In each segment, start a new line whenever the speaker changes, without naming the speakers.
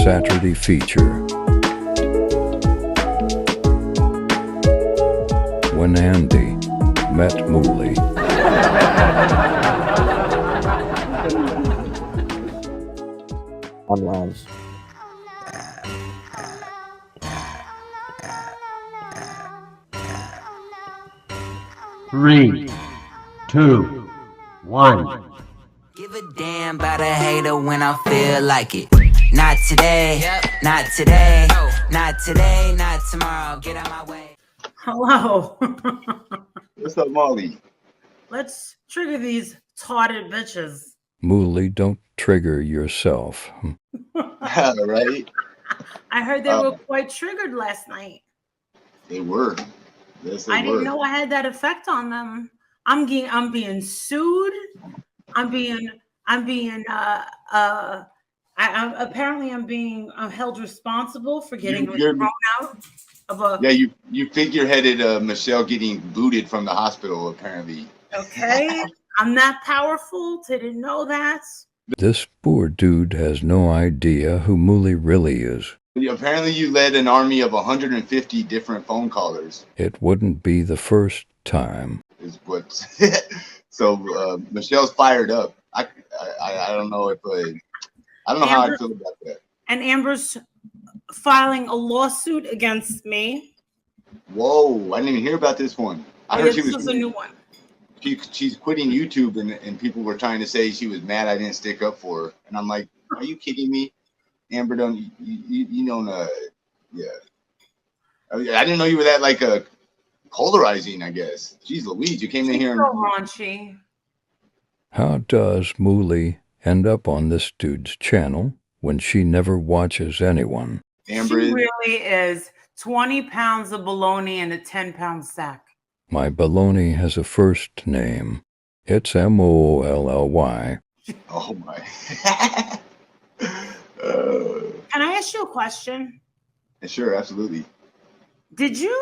Saturday feature. When AnDy met MooLLy.
On live.
3, 2, 1.
Give a damn about a hater when I feel like it. Not today, not today, not today, not tomorrow. Get out my way.
Hello.
What's up, Molly?
Let's trigger these tarded bitches.
MooLLy, don't trigger yourself.
Right?
I heard they were quite triggered last night.
They were. Yes, they
I
were.
didn't know I had that effect on them. I'm being sued. Apparently I'm being held responsible for getting thrown out of a.
Yeah, you figure-headed Michelle getting booted from the hospital, apparently.
Okay, I'm that powerful. Didn't know that.
This poor dude has no idea who MooLLy really is.
Apparently you led an army of 150 different phone callers.
It wouldn't be the first time.
Is what. So Michelle's fired up. I don't know if I don't know how I feel about that.
And Amber's filing a lawsuit against me.
Whoa! I didn't even hear about this one. I heard
this was a new one.
She's quitting YouTube, and people were trying to say she was mad I didn't stick up for her, and I'm like, are you kidding me? Amber, don't you don't yeah. I didn't know you were that like polarizing. I guess. Jeez Louise, you came in here and
so raunchy.
How does MooLLy end up on this dude's channel when she never watches anyone?
Amber
she really is 20 pounds of bologna in a 10-pound sack.
My bologna has a first name. It's MooLLy.
Oh my.
Can I ask you a question?
Sure, absolutely.
Did you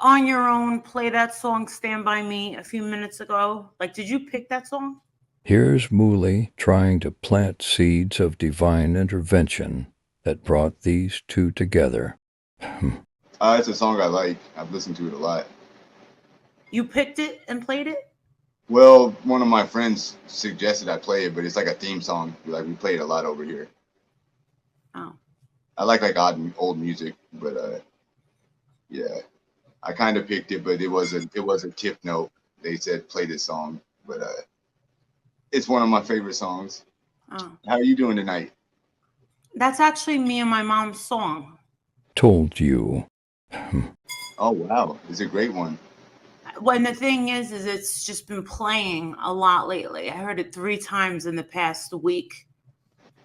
on your own play that song Stand By Me a few minutes ago? Like, did you pick that song?
Here's MooLLy trying to plant seeds of divine intervention that brought these two together.
It's a song I like. I've listened to it a lot.
You picked it and played it?
Well, one of my friends suggested I play it, but it's like a theme song. Like we play it a lot over here.
Oh.
I like old music, but yeah, I kind of picked it, but it was a tip note. They said play this song, but it's one of my favorite songs.
Oh.
How are you doing tonight?
That's actually me and my mom's song.
Told you.
Oh wow, it's a great one.
When the thing is it's just been playing a lot lately. I heard it 3 times in the past week.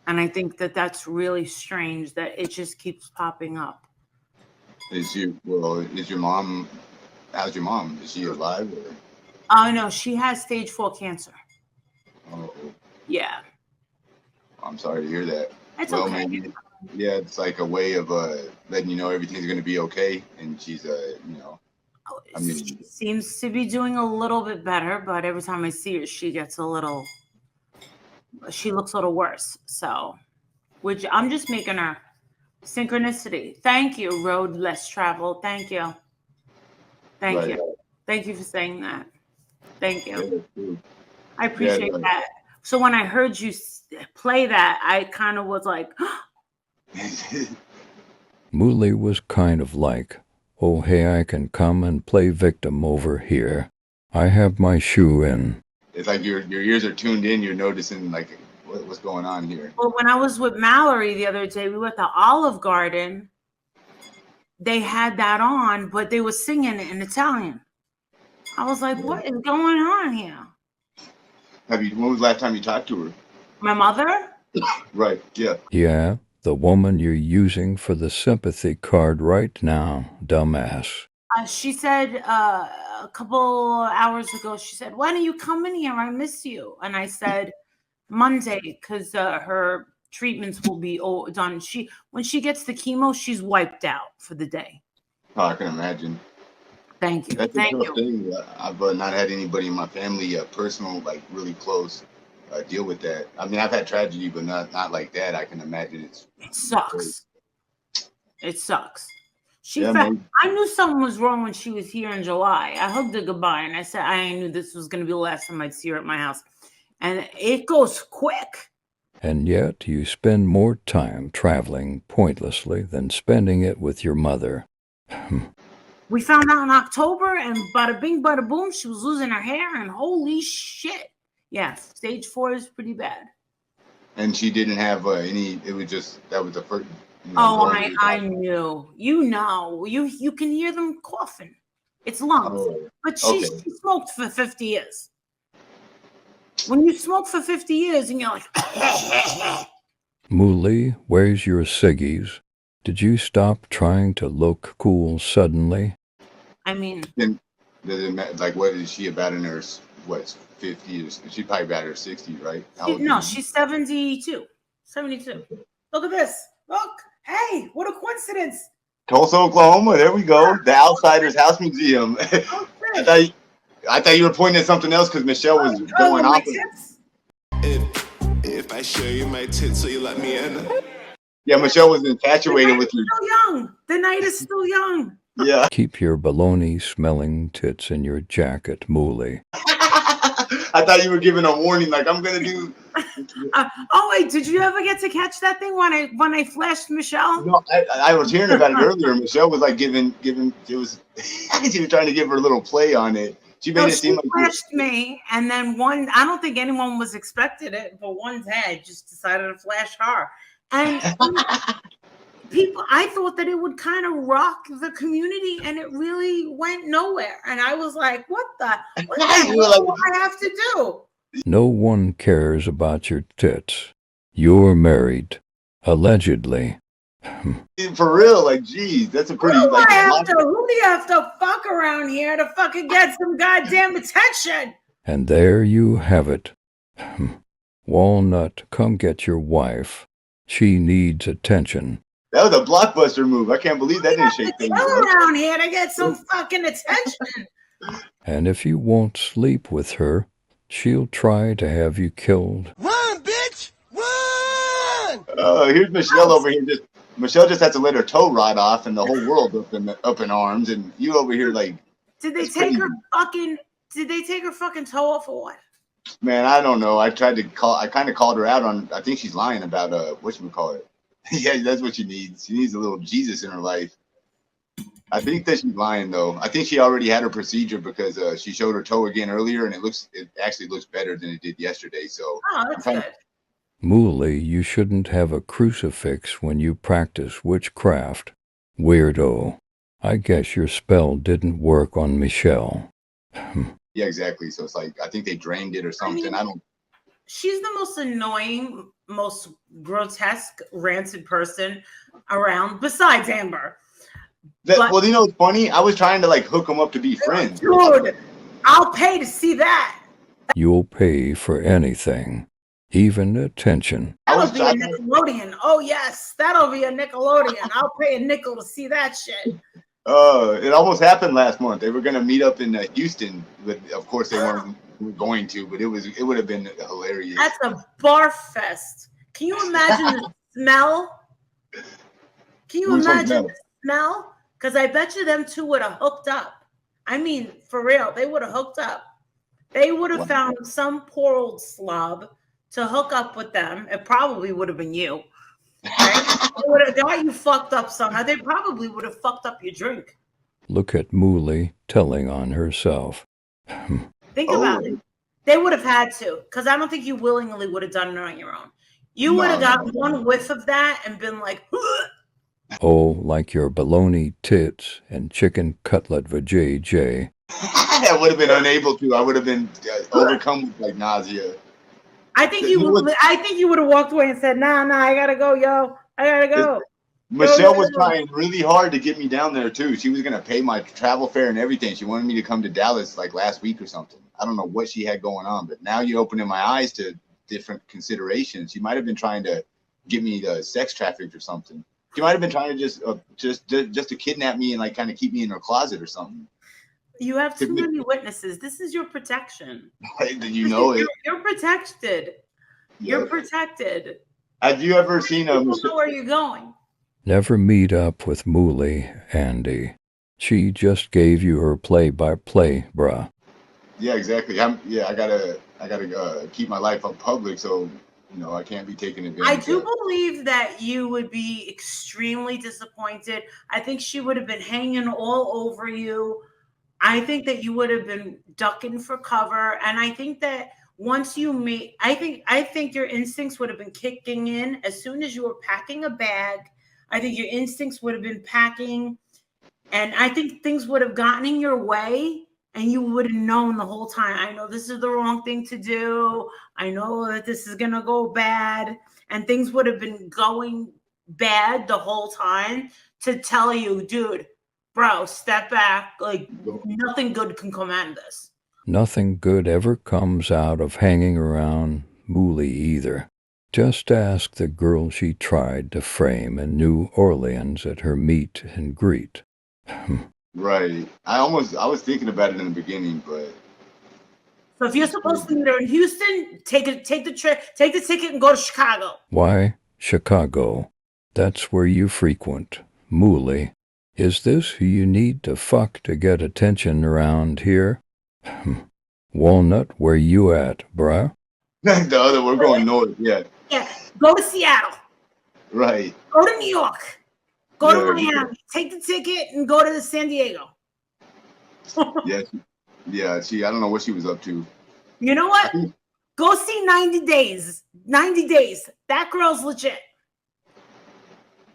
And I think that that's really strange that it just keeps popping up.
Is your mom, how's your mom? Is she alive? Or?
Oh, no, she has stage 4 cancer.
Oh.
Yeah.
I'm sorry to hear that.
It's
well,
okay.
Maybe, yeah, it's like a way of letting you know everything's going to be okay. And she's, you know. I mean,
she seems to be doing a little bit better, but every time I see her, she looks a little worse. So, I'm just making her synchronicity. Thank you, road less traveled. Thank you. Thank you. Thank you for saying that. Thank you.
Yeah,
I appreciate that. So when I heard you play that, I kind of was like,
MooLLy was kind of like, oh, hey, I can come and play victim over here. I have my shoe in.
It's like your ears are tuned in. You're noticing like what's going on here.
Well, when I was with Mallory the other day, we were at the Olive Garden. They had that on, but they were singing it in Italian. I was like, what is going on here?
When was the last time you talked to her?
My mother?
Right, yeah.
Yeah, the woman you're using for the sympathy card right now, dumbass.
She said a couple hours ago, she said, when are you coming here? I miss you. And I said, Monday, because her treatments will be done. When she gets the chemo, she's wiped out for the day.
Oh, I can imagine.
Thank you.
That's
Thank
a tough
you.
thing. I've not had anybody in my family personal, like really close, deal with that. I mean, I've had tragedy, but not like that. I can imagine
It sucks. It sucks.
Yeah,
I knew something was wrong when she was here in July. I hugged her goodbye and I said I knew this was going to be the last time I'd see her at my house. And it goes quick.
And yet you spend more time traveling pointlessly than spending it with your mother.
We found out in October, and bada bing, bada boom, she was losing her hair, and holy shit. Yeah, stage 4 is pretty bad.
And she didn't have any, it was just, that was the first.
I knew. You know, you can hear them coughing. It's lungs. But she smoked for 50 years. When you smoke for 50 years and you're like,
MooLLy, where's your ciggies? Did you stop trying to look cool suddenly?
I mean,
like, what is she about in her, what, 50s? She's probably about her 60s, right?
No, she's 72. 72. Look at this. Look. Hey, what a coincidence.
Tulsa, Oklahoma. There we go. The Outsiders House Museum. I thought you were pointing at something else because Michelle was going off.
If I show you my tits, so you let me in.
Yeah, Michelle was infatuated with you.
Still young. The night is still young.
Yeah. Keep your baloney smelling tits in your jacket, MooLLy.
I thought you were giving a warning, like I'm gonna do.
Oh wait, did you ever get to catch that thing when I flashed Michelle?
No, I was hearing about it earlier. Michelle was like giving. It was she was trying to give her a little play on it. She made it seem like
flashed me, and then one. I don't think anyone was expecting it, but one's head just decided to flash her. And people, I thought that it would kind of rock the community, and it really went nowhere. And I was like, what the hell do I have to do?
No one cares about your tits. You're married. Allegedly.
For real, like, geez, that's a pretty.
Who do you have to fuck around here to fucking get some goddamn attention?
And there you have it. Walnut, come get your wife. She needs attention.
That was a blockbuster move. I can't believe that didn't shake things.
Come around here to get some fucking attention.
And if you won't sleep with her, she'll try to have you killed.
Run, bitch! Run!
Here's Michelle over here. Michelle just had to let her toe rot off, and the whole world up in arms, and you over here like.
Did they take her fucking toe off or what?
Man, I don't know. I kind of called her out on. I think she's lying about whatchamacallit. Yeah, that's what she needs. She needs a little Jesus in her life. I think that she's lying though. I think she already had her procedure because she showed her toe again earlier, and it actually looks better than it did yesterday. So.
Oh, that's good.
MooLLy, you shouldn't have a crucifix when you practice witchcraft. Weirdo. I guess your spell didn't work on Michelle.
Yeah, exactly. So it's like, I think they drained it or something. I don't.
She's the most annoying, most grotesque, rancid person around besides Amber.
Well, you know, it's funny. I was trying to like hook them up to be friends.
Dude, I'll pay to see that.
You'll pay for anything. Even attention.
That'll be a Nickelodeon. Oh, yes. That'll be a Nickelodeon. I'll pay a nickel to see that shit.
It almost happened last month. They were going to meet up in Houston, but of course they weren't going to, but it would have been hilarious.
That's a barf fest. Can you imagine the smell? Can you imagine the smell? Because I bet you them two would have hooked up. I mean, for real, they would have hooked up. They would have found some poor old slob to hook up with them. It probably would have been you. Right? They got you fucked up somehow. They probably would have fucked up your drink.
Look at MooLLy telling on herself.
Think about it. They would have had to, because I don't think you willingly would have done it on your own. You would have got one whiff of that and been like, ugh.
Oh, like your baloney tits and chicken cutlet vajayjay.
I would have been unable to. I would have been overcome with like nausea.
I think you would have walked away and said, nah, I gotta go, yo. I gotta go.
Michelle was trying really hard to get me down there too. She was gonna pay my travel fare and everything. She wanted me to come to Dallas like last week or something. I don't know what she had going on, but now you're opening my eyes to different considerations. She might have been trying to get me sex trafficked or something. She might have been trying to just to kidnap me and like kind of keep me in her closet or something.
You have too many witnesses. This is your protection.
You know it.
You're protected. You're
Yeah.
protected.
Have you ever seen a
People know where you're going.
Never meet up with MooLLy, AnDy. She just gave you her play-by-play, bruh.
Yeah, exactly. I gotta keep my life up public, so I can't be taken advantage
I do
of.
believe that you would be extremely disappointed. I think she would have been hanging all over you. I think that you would have been ducking for cover, and I think that once you meet, I think your instincts would have been kicking in as soon as you were packing a bag. I think your instincts would have been packing, and I think things would have gotten in your way, and you would have known the whole time. I know this is the wrong thing to do. I know that this is gonna go bad, and things would have been going bad the whole time to tell you, dude, bro, step back. Like nothing good can come out of this.
Nothing good ever comes out of hanging around MooLLy either. Just ask the girl she tried to frame in New Orleans at her meet and greet.
Right. I was thinking about it in the beginning, but
So if you're supposed to meet her in Houston, take the ticket and go to Chicago.
Why, Chicago? That's where you frequent. MooLLy. Is this who you need to fuck to get attention around here? Walnut, where you at, bruh?
the other we're going north. Yeah.
Yeah, go to Seattle.
Right.
Go to New York. Go to
Yeah,
Miami. Take the ticket and go to San Diego.
Yeah. Yeah. I don't know what she was up to.
You know what? Go see 90 Days. 90 Days. That girl's legit.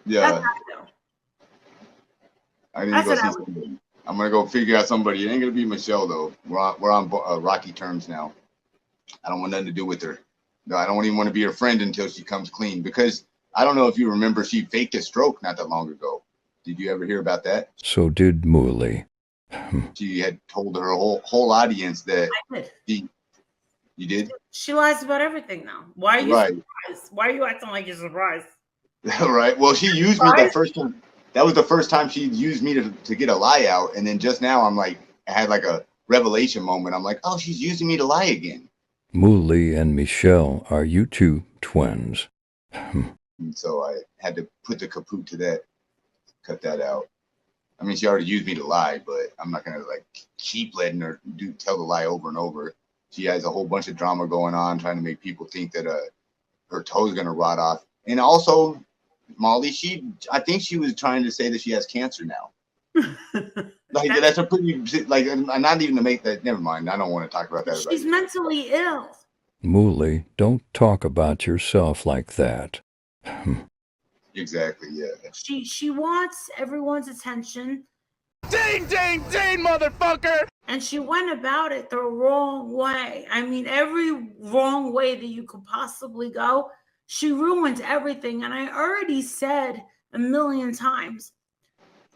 Yeah.
That's how I know.
I need
That's
to go
what I
see somebody. I'm gonna go figure out somebody. It ain't gonna be Michelle though. We're on rocky terms now. I don't want nothing to do with her. No, I don't even want to be her friend until she comes clean. Because I don't know if you remember, she faked a stroke not that long ago. Did you ever hear about that?
So did MooLLy.
She had told her whole audience that
I did.
You did?
She lies about everything now. Why are you surprised? Why are you acting like you're surprised?
Right. Well, she used me that first time. That was the first time she used me to get a lie out. And then just now I'm like, I had like a revelation moment. I'm like, oh, she's using me to lie again.
MooLLy and Michelle, are you two twins?
And so I had to put the kaput to that, cut that out. I mean, she already used me to lie, but I'm not gonna like keep letting her tell the lie over and over. She has a whole bunch of drama going on, trying to make people think that her toe's gonna rot off. And also, Molly, I think she was trying to say that she has cancer now. Like that's a pretty like. I'm not even to make that. Never mind. I don't want to talk about that.
She's mentally ill.
MooLLy, don't talk about yourself like that.
Exactly. Yeah.
She wants everyone's attention.
Ding, ding, ding, motherfucker!
And she went about it the wrong way. I mean, every wrong way that you could possibly go. She ruined everything. And I already said a million times,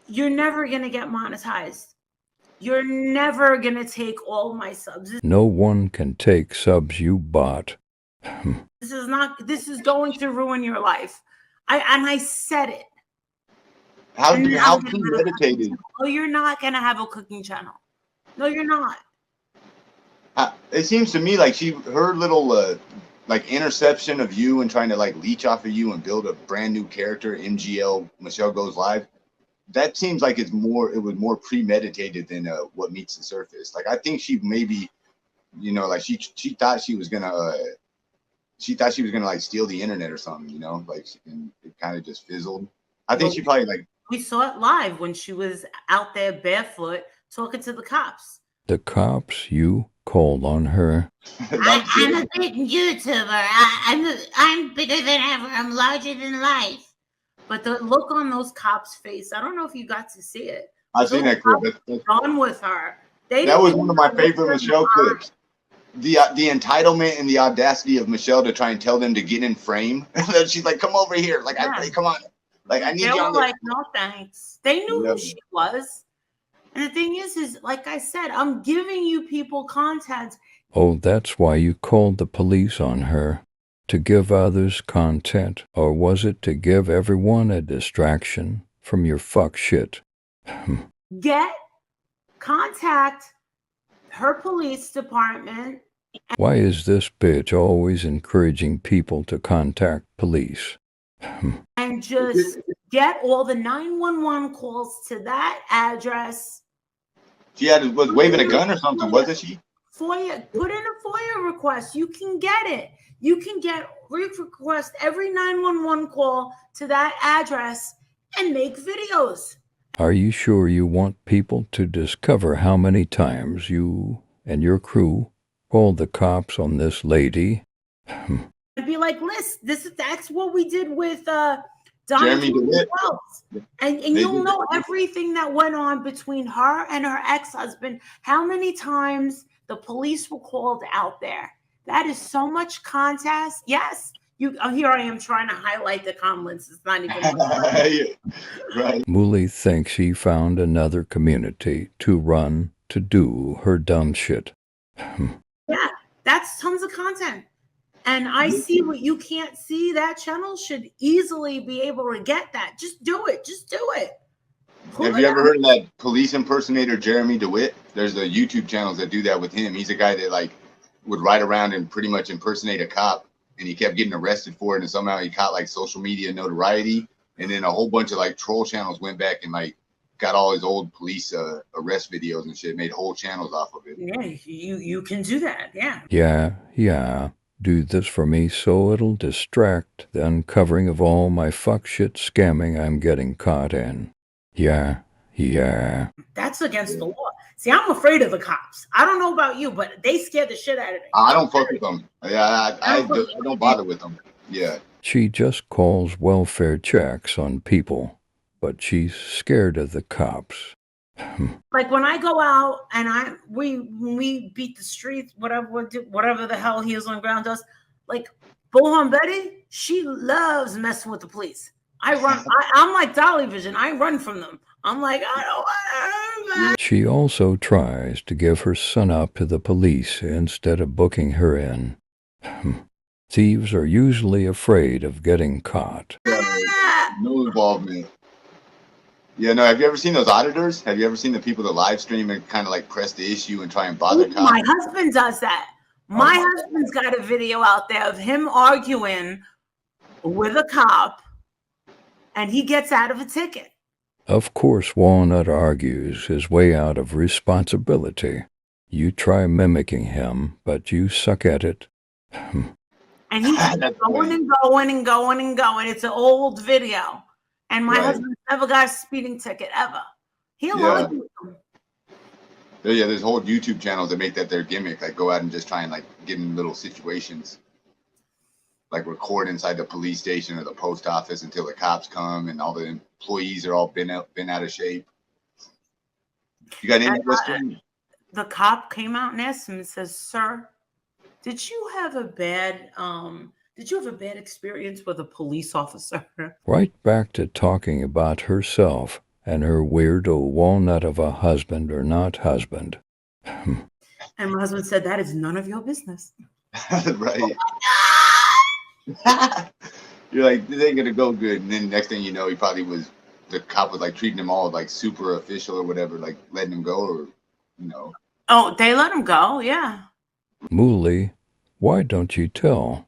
you're never going to get monetized. You're never going to take all my subs.
No one can take subs you bought.
This is going to ruin your life. I said it.
How premeditated?
Oh, you're not going to have a cooking channel. No, you're not.
It seems to me like her little like interception of you and trying to like leech off of you and build a brand new character, MGL Michelle Goes Live. That seems like it was more premeditated than what meets the surface. Like I think she maybe, like she thought she was gonna like steal the internet or something, like, and it kind of just fizzled. I think she probably like.
We saw it live when she was out there barefoot talking to the cops.
The cops, you called on her.
I'm a big YouTuber. I'm bigger than ever. I'm larger than life. But the look on those cops' face, I don't know if you got to see it.
I've seen that clip.
Done with her.
That was one of my favorite Michelle clips. The entitlement and the audacity of Michelle to try and tell them to get in frame. She's like, "Come over here!" Like, yeah. Come on! Like, I need you.
They were like, "No thanks." They knew who she was. And the thing is like I said, I'm giving you people content.
Oh, that's why you called the police on her. To give others content, or was it to give everyone a distraction from your fuck shit?
Contact her police department
Why is this bitch always encouraging people to contact police?
And just get all the 911 calls to that address.
She was waving a gun or something, wasn't she?
FOIA, put in a FOIA request. You can get it. You can request every 911 call to that address and make videos.
Are you sure you want people to discover how many times you and your crew called the cops on this lady?
I'd be like, listen, that's what we did with
Jeremy DeWitt.
And you'll know everything that went on between her and her ex-husband, how many times the police were called out there. That is so much contest. Yes. Here I am trying to highlight the comments. It's not even
right.
MooLLy thinks he found another community to run to do her dumb shit.
Yeah, that's tons of content. And I see what you can't see. That channel should easily be able to get that. Just do it. Just do it.
Have you ever heard of that police impersonator Jeremy DeWitt? There's the YouTube channels that do that with him. He's a guy that like would ride around and pretty much impersonate a cop, and he kept getting arrested for it, and somehow he caught like social media notoriety, and then a whole bunch of like troll channels went back and like got all his old police arrest videos and shit, made whole channels off of it.
Yeah, you can do that. Yeah.
Yeah. Do this for me so it'll distract the uncovering of all my fuck shit scamming I'm getting caught in. Yeah.
That's against the law. See, I'm afraid of the cops. I don't know about you, but they scare the shit out of me.
I don't fuck with them. Yeah, I don't bother with them. Yeah.
She just calls welfare checks on people, but she's scared of the cops.
Like when I go out and we beat the streets, whatever the hell Heels on the Ground does, like Bullhorn Betty, she loves messing with the police. I run. I'm like Dolly Vision. I run from them. I'm like, I don't want to.
She also tries to give her son up to the police instead of booking her in. Thieves are usually afraid of getting caught.
No involvement. Yeah, no, have you ever seen those auditors? Have you ever seen the people that live stream and kind of like press the issue and try and bother cops?
My husband does that. My husband's got a video out there of him arguing with a cop, and he gets out of a ticket.
Of course, Walnut argues his way out of responsibility. You try mimicking him, but you suck at it.
And he's going and going and going and going. It's an old video. And my husband never got a speeding ticket, ever. He'll argue with them.
Yeah, there's whole YouTube channels that make that their gimmick. Like go out and just try and like get in little situations. Like record inside the police station or the post office until the cops come and all the employees are all been out of shape. You got any questions?
The cop came out and asked him and says, "Sir, did you have a bad experience with a police officer?"
Right back to talking about herself and her weirdo walnut of a husband or not husband.
And my husband said, "That is none of your business."
Right. You're like, this ain't gonna go good. And then next thing you know, the cop was like treating him all like super official or whatever, like letting him go or, you know.
Oh, they let him go, yeah.
MooLLy, why don't you tell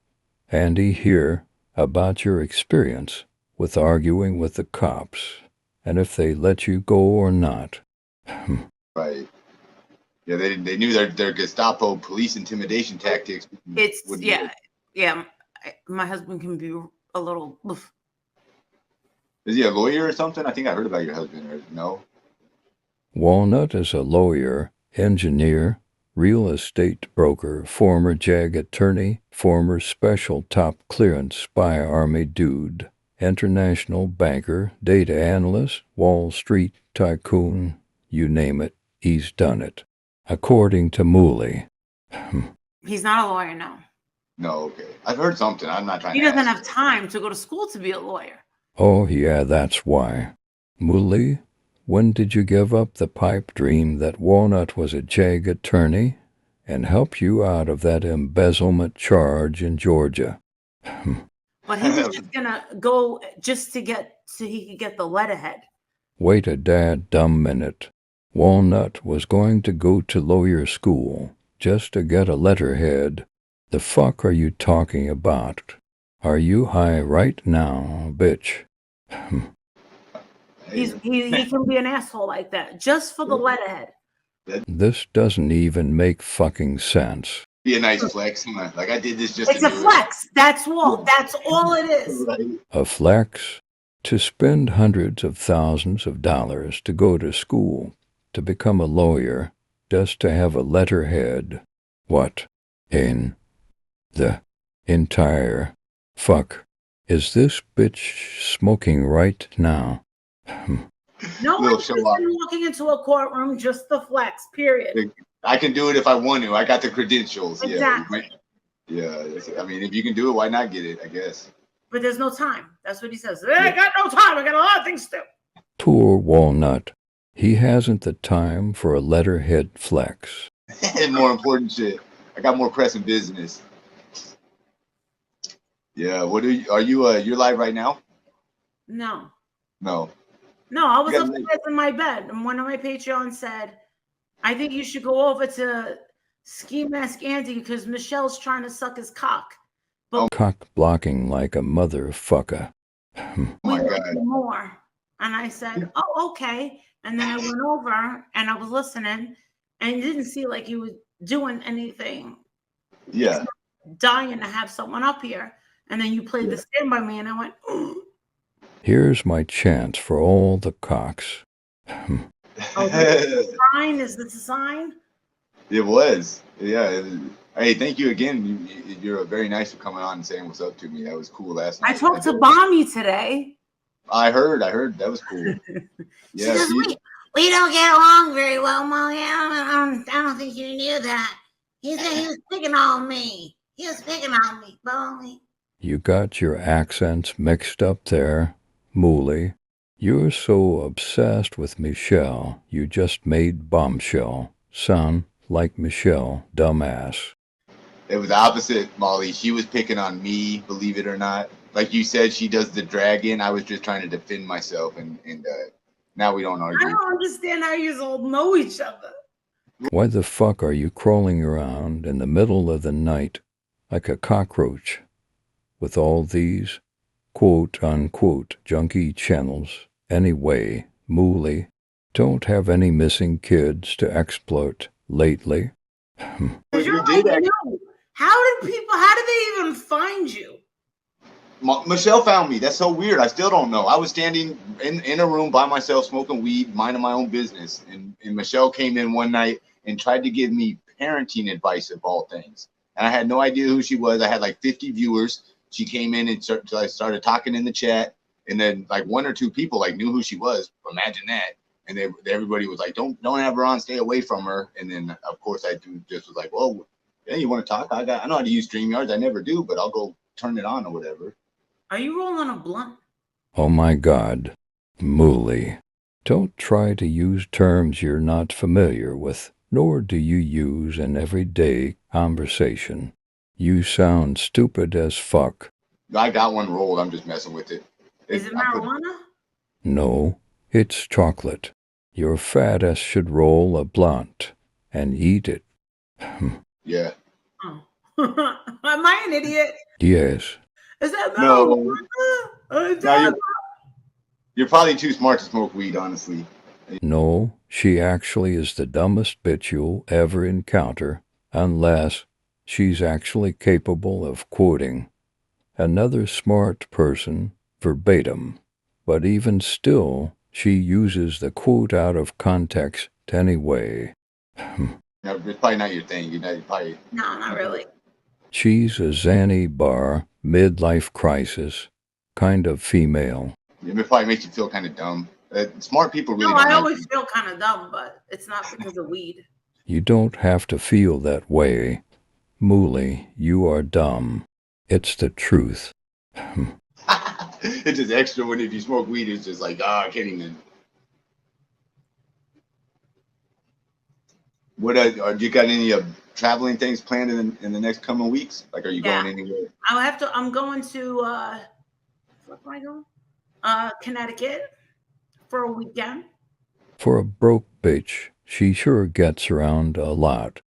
AnDy here about your experience with arguing with the cops and if they let you go or not?
Right. Yeah, they knew their Gestapo police intimidation tactics.
Yeah. My husband can be a little. Oof.
Is he a lawyer or something? I think I heard about your husband. Or no?
Walnut is a lawyer, engineer, real estate broker, former JAG attorney, former special top clearance spy army dude, international banker, data analyst, Wall Street tycoon, you name it, he's done it. According to MooLLy.
He's not a lawyer, no.
No, okay. I've heard something. I'm not trying to.
He doesn't have time to go to school to be a lawyer.
Oh, yeah, that's why. MooLLy, when did you give up the pipe dream that Walnut was a JAG attorney and help you out of that embezzlement charge in Georgia?
But he was just gonna go just so he could get the letterhead.
Wait a dumb minute. Walnut was going to go to lawyer school just to get a letterhead. The fuck are you talking about? Are you high right now, bitch?
He can be an asshole like that just for the letterhead.
This doesn't even make fucking sense.
Be a nice flex, huh? Like I did this just
It's
to
a
do
flex. That's all. That's all it is.
Right.
A flex? To spend hundreds of thousands of dollars to go to school, to become a lawyer, just to have a letterhead. What in the entire fuck is this bitch smoking right now?
No
Little
one's
show off.
walking into a courtroom just the flex, period.
I can do it if I want to. I got the credentials.
Exactly.
Yeah. I mean, if you can do it, why not get it? I guess.
But there's no time. That's what he says. I got no time. I got a lot of things to do.
Poor Walnut. He hasn't the time for a letterhead flex.
And more important shit. I got more pressing business. Yeah. What are you? You're live right now?
No.
No.
No, I was upstairs in my bed, and one of my Patreons said, I think you should go over to Ski Mask AnDy because Michelle's trying to suck his cock. But
Cock blocking like a motherfucker.
Oh my God.
more. And I said, oh, okay. And then I went over and I was listening and it didn't seem like he was doing anything.
Yeah.
Dying to have someone up here. And then you played the Stand By Me and I went, ooh.
Here's my chance for all the cocks.
Oh, this is a sign? Is this a sign?
It was. Yeah. Hey, thank you again. You're very nice for coming on and saying what's up to me. That was cool last night.
I talked to Bommy today.
I heard. That was cool. Yeah.
She goes, we don't get along very well, Molly. I don't think you knew that. He said he was picking on me. He was picking on me, Bommy.
You got your accents mixed up there, MooLLy. You're so obsessed with Michelle, you just made Bombshell sound like Michelle, dumbass.
It was opposite, Molly. She was picking on me, believe it or not. Like you said, she does the dragon. I was just trying to defend myself, and now we don't argue.
I don't understand how you all know each other.
Why the fuck are you crawling around in the middle of the night like a cockroach with all these quote-unquote junkie channels? Anyway, MooLLy, don't have any missing kids to exploit lately.
You're like, no. How did they even find you?
Michelle found me. That's so weird. I still don't know. I was standing in a room by myself smoking weed, minding my own business. And Michelle came in one night and tried to give me parenting advice of all things. And I had no idea who she was. I had like 50 viewers. She came in and started talking in the chat. And then like one or two people like knew who she was. Imagine that. And everybody was like, don't have her on, stay away from her. And then of course I just was like, well, yeah, you want to talk? I know how to use StreamYards. I never do, but I'll go turn it on or whatever.
Are you rolling a blunt?
Oh my God, MooLLy, don't try to use terms you're not familiar with, nor do you use in everyday conversation. You sound stupid as fuck.
I got one rolled. I'm just messing with it.
Is it marijuana?
No, it's chocolate. Your fat ass should roll a blunt and eat it.
Yeah.
Oh. Am I an idiot?
Yes.
Is that
No?
marijuana?
You're probably too smart to smoke weed, honestly.
No, she actually is the dumbest bitch you'll ever encounter, unless she's actually capable of quoting another smart person verbatim. But even still, she uses the quote out of context anyway.
No, it's probably not your thing. You're probably...
No, not really.
She's a Zanny bar, midlife crisis, kind of female.
It probably makes you feel kind of dumb. Smart people really
No,
don't
I
like
always
you.
feel kind of dumb, but it's not because of weed.
You don't have to feel that way. MooLLy, you are dumb. It's the truth.
It's just extra when if you smoke weed, it's just like, I can't even. What do you got any traveling things planned in the next coming weeks? Like, are you going anywhere?
I'm going to where am I going? Connecticut for a weekend.
For a broke bitch, she sure gets around a lot.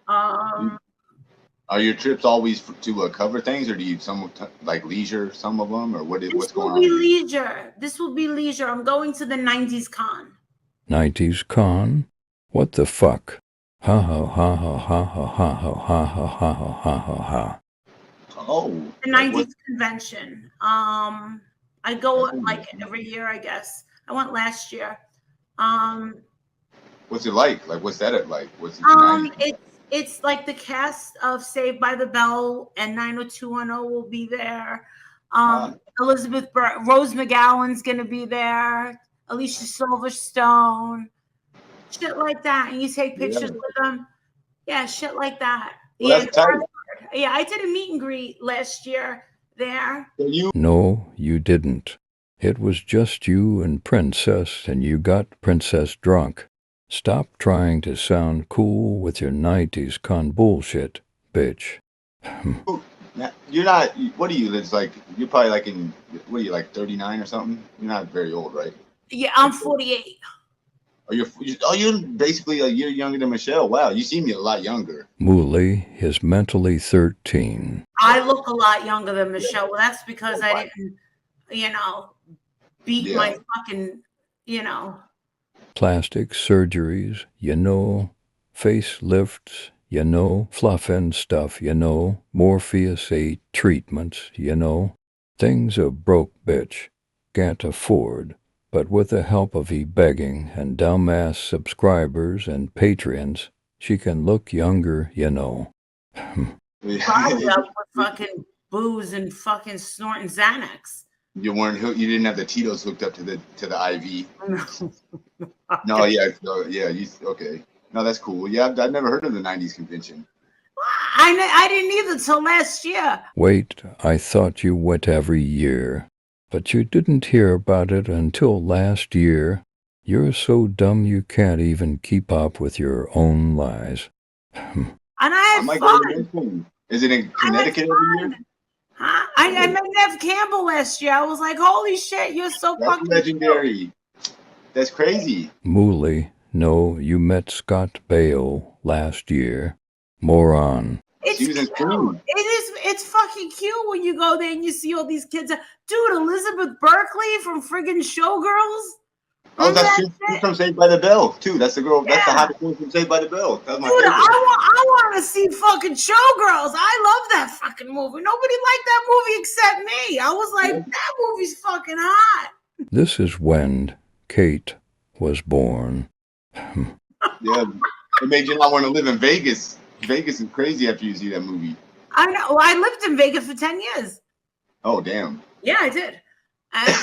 Are your trips always to cover things, or do you like leisure some of them, or what's going on?
This will be leisure. This will be leisure. I'm going to the 90s con.
90s con? What the fuck? Ha ha ha ha ha ha ha ha ha ha ha ha ha ha ha.
Oh.
The 90s convention. I go like every year, I guess. I went last year.
What's it like? Like, what's that like? What's it?
It's like the cast of Saved by the Bell and 90210 will be there. Elizabeth Rose McGowan's gonna be there. Alicia Silverstone, shit like that, and you take pictures with them. Yeah, shit like that.
Well, that's tight.
Yeah, I did a meet and greet last year there.
No, you didn't. It was just you and Princess, and you got Princess drunk. Stop trying to sound cool with your 90s con bullshit, bitch.
You're not, what are you? It's like, you're probably like what are you, like 39 or something? You're not very old, right?
Yeah, I'm 48.
You're basically a year younger than Michelle. Wow, you seem a lot younger.
MooLLy is mentally 13.
I look a lot younger than Michelle. Well, that's because I didn't, beat my fucking,
Plastic surgeries, facelifts, fluff and stuff, Morpheus 8 treatments, Things a broke bitch can't afford, but with the help of begging and dumbass subscribers and Patreons, she can look younger,
Probably up with fucking booze and fucking snorting Xanax.
You didn't have the Tito's hooked up to the IV. No, okay. No, that's cool. Yeah, I've never heard of the 90s convention.
I didn't either till last year.
Wait, I thought you went every year, but you didn't hear about it until last year. You're so dumb you can't even keep up with your own lies.
And I had fun.
Is it in Connecticut every year?
Huh? I met Nev Campbell last year. I was like, holy shit, you're so fucking
legendary. Cool. That's crazy.
MooLLy, no, you met Scott Baio last year. Moron.
It's cute. It's fucking cute when you go there and you see all these kids. Dude, Elizabeth Berkley from friggin' Showgirls.
Oh, that's from Saved by the Bell too. That's the girl. Yeah. That's the hottest girl from Saved by the Bell. That's my favorite.
I want to see fucking Showgirls. I love that fucking movie. Nobody liked that movie except me. I was like, that movie's fucking hot.
This is when Kate was born.
Yeah, it made you not want to live in Vegas. Vegas is crazy after you see that movie.
I know. Well, I lived in Vegas for 10 years.
Oh, damn.
Yeah, I did. And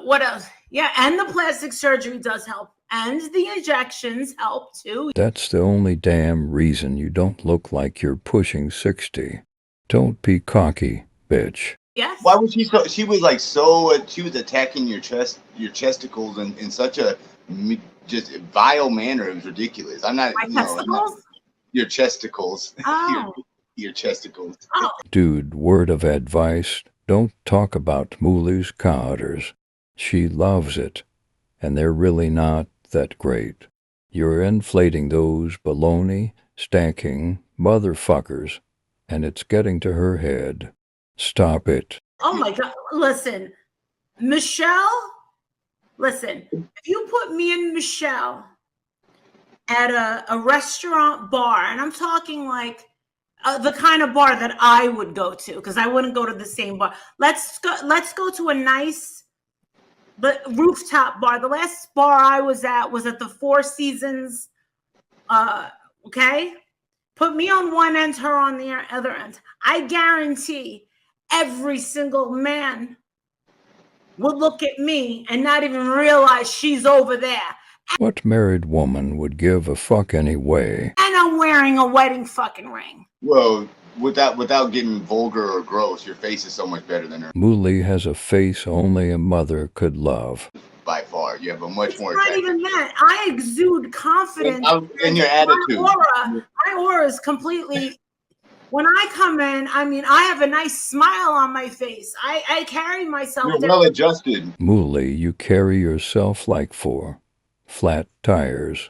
what else? Yeah, and the plastic surgery does help. And the injections help too.
That's the only damn reason you don't look like you're pushing 60. Don't be cocky, bitch.
Yes.
Why was she so? She was like she was attacking your chesticles in such a just vile manner. It was ridiculous. I'm not. Your chesticles.
Oh.
your chesticles.
Oh.
Dude, word of advice. Don't talk about MooLLy's coders. She loves it, and they're really not that great. You're inflating those baloney, stacking motherfuckers, and it's getting to her head. Stop it.
Oh my God. Listen, Michelle, listen, if you put me and Michelle at a restaurant bar, and I'm talking like the kind of bar that I would go to, because I wouldn't go to the same bar. Let's go to a nice rooftop bar. The last bar I was at the Four Seasons. Okay, put me on one end, her on the other end. I guarantee every single man would look at me and not even realize she's over there.
What married woman would give a fuck anyway?
And I'm wearing a wedding fucking ring.
Well, without getting vulgar or gross, your face is so much better than her.
MooLLy has a face only a mother could love.
By far, you have a much more.
Not even that. I exude confidence
in your attitude.
My aura is completely. When I come in, I mean, I have a nice smile on my face. I carry myself.
You're well adjusted.
MooLLy, you carry yourself like 4 flat tires.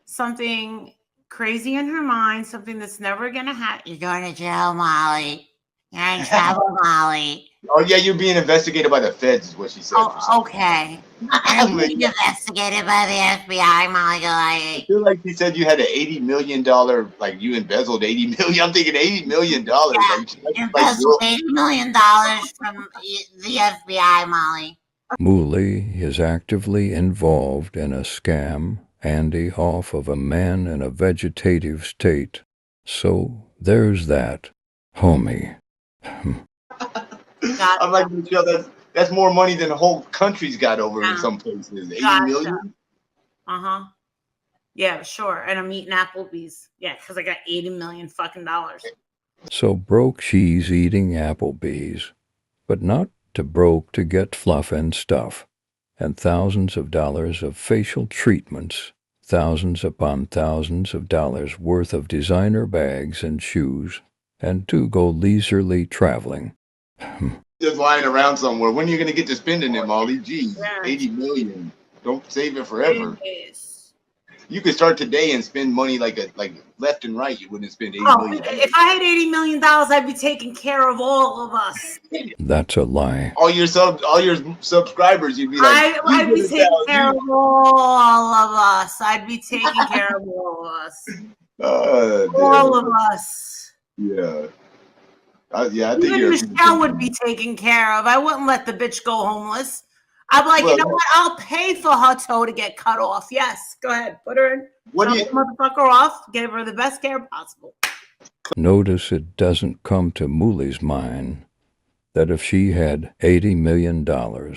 something crazy in her mind, something that's never gonna happen. You're going to jail, MooLLy. You're in trouble, MooLLy.
Oh yeah, you're being investigated by the feds, is what she said.
Oh, okay. I'm being investigated by the FBI, MooLLy.
I feel like she said you had an $80 million, like you embezzled $80 million. I'm thinking $80 million.
Yeah, embezzled $80 million from the FBI, MooLLy.
MooLLy is actively involved in a scam AnDy off of a man in a vegetative state. So there's that, homie.
I'm like, Michelle, that's more money than the whole country's got over in some places. 80 million?
Uh-huh. Yeah, sure. And I'm eating Applebee's. Yeah, because I got 80 million fucking dollars.
So broke she's eating Applebee's, but not to broke to get fluff and stuff, and thousands of dollars of facial treatments, thousands upon thousands of dollars worth of designer bags and shoes, and to go leisurely traveling.
Just lying around somewhere. When are you going to get to spending it, MooLLy? Geez, 80 million. Don't save it forever. You could start today and spend money like left and right. You wouldn't spend 80 million.
If I had $80 million, I'd be taking care of all of us.
That's a lie.
All your subscribers, you'd be like,
I'd be taking care of all of us. I'd be taking care of all of us. All of us.
Yeah. I think
even Michelle would be taken care of. I wouldn't let the bitch go homeless. I'm like, you know what? I'll pay for her toe to get cut off. Yes, go ahead. Put her in. Cut the motherfucker off. Give her the best care possible.
Notice it doesn't come to MooLLy's mind that if she had $80 million,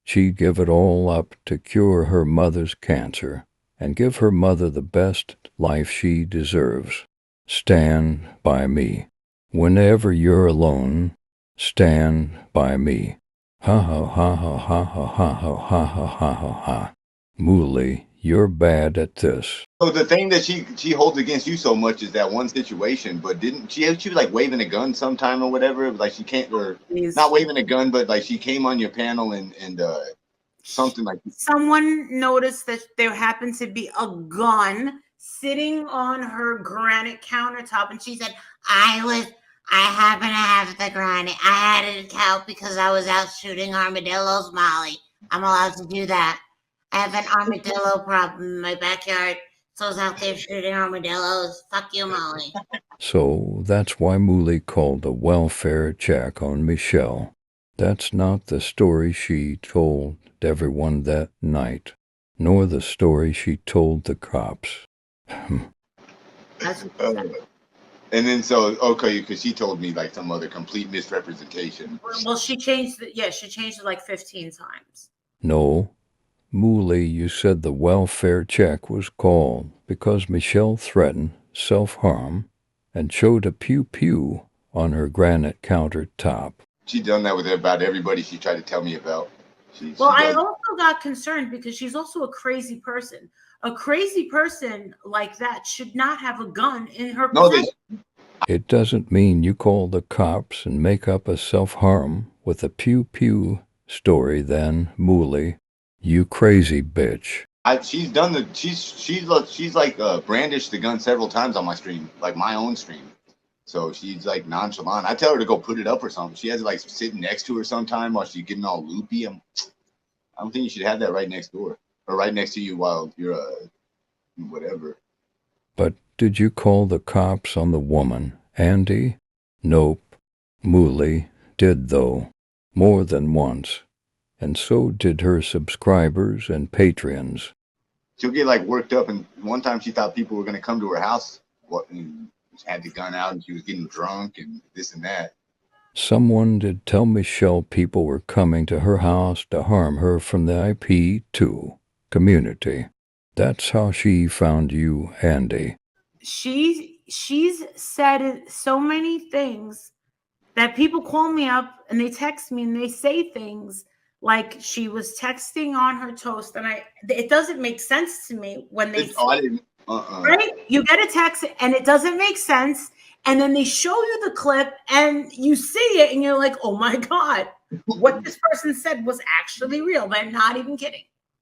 she'd give it all up to cure her mother's cancer and give her mother the best life she deserves. Stand by me. Whenever you're alone, stand by me. Ha ha ha ha ha ha ha ha ha ha ha ha ha. MooLLy, you're bad at this.
So the thing that she holds against you so much is that one situation, but didn't she was like waving a gun sometime or whatever? Like she can't, or not waving a gun, but like she came on your panel and something like that.
Someone noticed that there happened to be a gun sitting on her granite countertop, and she said, I happen to have the granite. I had it out because I was out shooting armadillos, MooLLy. I'm allowed to do that. I have an armadillo problem in my backyard, so I was out there shooting armadillos. Fuck you, MooLLy.
So that's why MooLLy called a welfare check on Michelle. That's not the story she told everyone that night, nor the story she told the cops.
That's what
and then okay, because she told me like some other complete misrepresentation.
Well, she changed it. Yeah, she changed it like 15 times.
No, MooLLy, you said the welfare check was called because Michelle threatened self-harm and showed a pew-pew on her granite countertop.
She done that with about everybody she tried to tell me about.
I also got concerned because she's also a crazy person. A crazy person like that should not have a gun in her possession.
It doesn't mean you call the cops and make up a self-harm with a pew-pew story then, MooLLy. You crazy bitch.
She's done she's like brandished the gun several times on my stream, like my own stream. So she's like nonchalant. I tell her to go put it up or something. She has it like sitting next to her sometime while she's getting all loopy. I don't think you should have that right next door or right next to you while you're whatever.
But did you call the cops on the woman, AnDy? Nope. MooLLy did though, more than once. And so did her subscribers and Patreons.
She'll get like worked up, and one time she thought people were going to come to her house and had the gun out and she was getting drunk and this and that.
Someone did tell Michelle people were coming to her house to harm her from the IP2 community. That's how she found you, AnDy.
She's said so many things that people call me up and they text me and they say things like she was texting on her toast, and it doesn't make sense to me when they right? You get a text and it doesn't make sense, and then they show you the clip and you see it and you're like, oh my God, what this person said was actually real. They're not even kidding.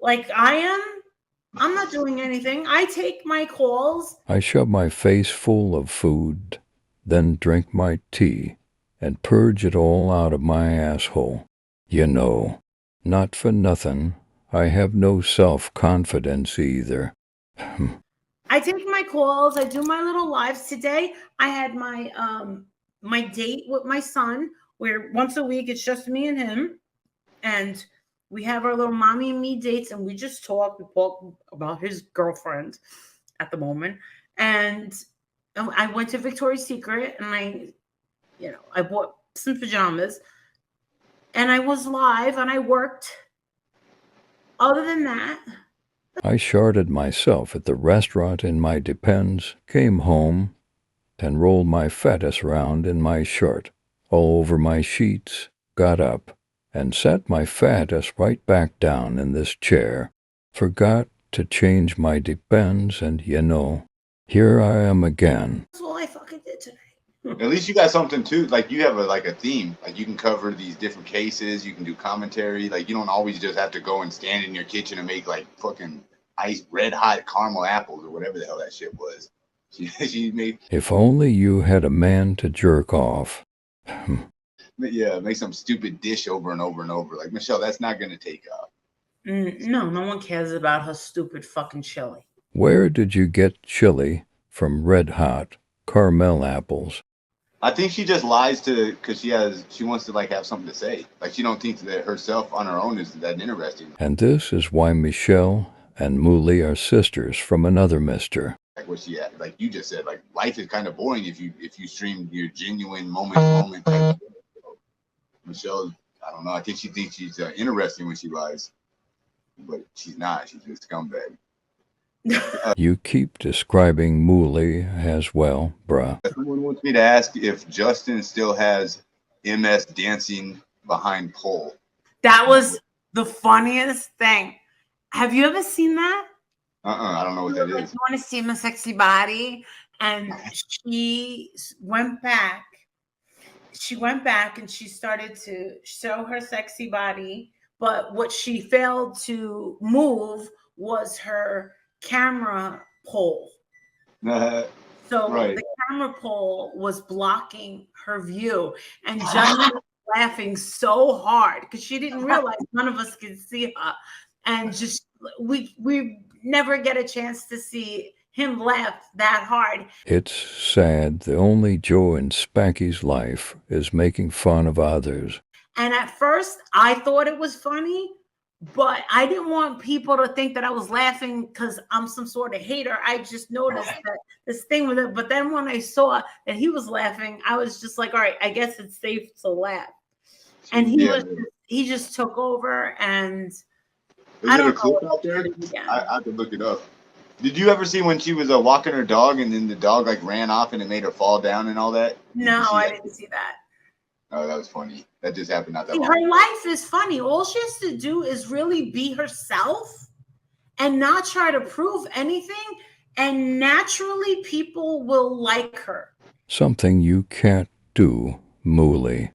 like I am. I'm not doing anything. I take my calls.
I shove my face full of food, then drink my tea and purge it all out of my asshole. You know, not for nothing, I have no self-confidence either.
I take my calls. I do my little lives. Today, I had my my date with my son, where once a week it's just me and him, and we have our little mommy and me dates, and we just talk. We talk about his girlfriend at the moment, and I went to Victoria's Secret, and I bought some pajamas, and I was live, and I worked. Other than that,
I sharded myself at the restaurant in my Depends, came home, and rolled my fattest round in my shirt, all over my sheets, got up, and sat my fattest right back down in this chair, forgot to change my Depends, and here I am again.
that's all I fucking did today.
At least you got something too. Like you have a theme. Like you can cover these different cases. You can do commentary. Like you don't always just have to go and stand in your kitchen and make like fucking ice red hot caramel apples or whatever the hell that shit was. She made.
If only you had a man to jerk off.
Yeah, make some stupid dish over and over and over. Like Michelle, that's not gonna take off.
No one cares about her stupid fucking chili.
Where did you get chili from red hot caramel apples?
I think she just lies because she wants to like have something to say. Like she don't think that herself on her own is that interesting.
And this is why Michelle and MooLLy are sisters from another mister.
Like what she had, like you just said, like life is kind of boring if you stream your genuine moment. Michelle, I don't know. I think she thinks she's interesting when she lies, but she's not. She's a scumbag.
You keep describing MooLLy as well, bruh.
Someone wants me to ask if Justin still has MS dancing behind pole.
That was the funniest thing. Have you ever seen that?
I don't know what that is.
You want to see my sexy body? And she went back. She went back and she started to show her sexy body. But what she failed to move was her camera pole. So
right.
The camera pole was blocking her view. And Justin was laughing so hard because she didn't realize none of us could see her. And just we never get a chance to see him laugh that hard.
It's sad the only joy in Spanky's life is making fun of others.
And at first I thought it was funny, but I didn't want people to think that I was laughing because I'm some sort of hater. I just noticed that this thing with it. But then when I saw that he was laughing, I was just like, all right, I guess it's safe to laugh. And he just took over. And
is there a clip out there? I have to look it up. Did you ever see when she was walking her dog and then the dog like ran off and it made her fall down and all that?
No, I didn't see that.
Oh, that was funny. That just happened not that long
Her
ago.
life is funny. All she has to do is really be herself and not try to prove anything. And naturally, people will like her.
Something you can't do, MooLLy.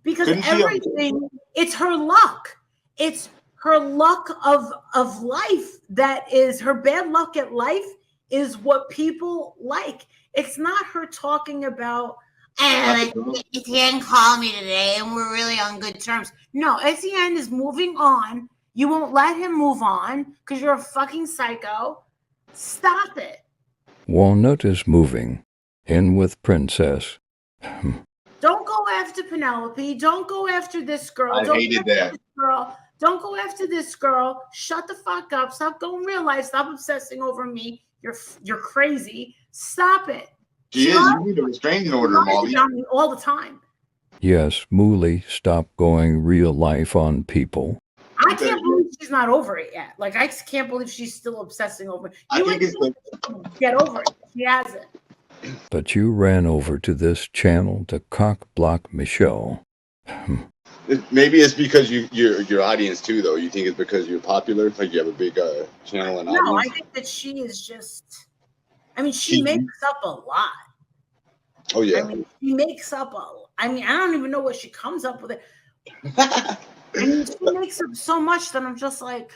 Because everything, it's her luck. It's her luck of life that is her bad luck at life is what people like. It's not her talking about, Etienne called me today and we're really on good terms. No, Etienne is moving on. You won't let him move on because you're a fucking psycho. Stop it.
Walnut is moving in with Princess.
Don't go after Penelope. Don't go after this girl.
I hated that.
Don't go after this girl. Shut the fuck up. Stop going real life. Stop obsessing over me. You're crazy. Stop it.
She is. You need a restraining order, Molly.
All the time.
Yes, MooLLy, stop going real life on people.
I can't believe she's not over it yet. Like, I can't believe she's still obsessing over it.
I think it's like,
get over it. She hasn't.
But you ran over to this channel to cock block Michelle.
Maybe it's because your audience too, though. You think it's because you're popular, like you have a big channel and audience?
No, I think that she is just. I mean, she makes up a lot.
Oh yeah.
I mean, she makes up I don't even know what she comes up with. I mean, she makes up so much that I'm just like,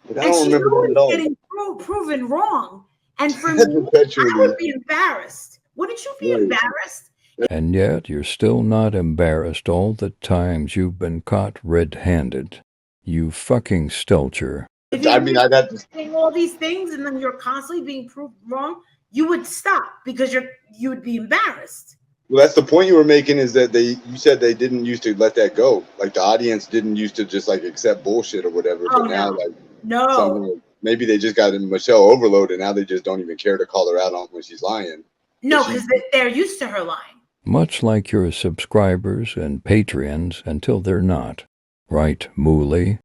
But I
and
don't
she's
remember that
always
at all.
getting proven wrong. And for me, I
Perpetually.
would be embarrassed. Wouldn't you be
Right.
embarrassed?
And yet you're still not embarrassed all the times you've been caught red-handed. You fucking stelcher.
If you
I mean, I got this.
saying all these things and then you're constantly being proved wrong, you would stop because you would be embarrassed.
Well, that's the point you were making, is that you said they didn't used to let that go. Like the audience didn't used to just like accept bullshit or whatever.
Oh,
But now,
no.
like,
No.
something, maybe they just got in Michelle overload and now they just don't even care to call her out on when she's lying.
No, because they're used to her lying.
Much like your subscribers and Patreons until they're not. Right, MooLLy?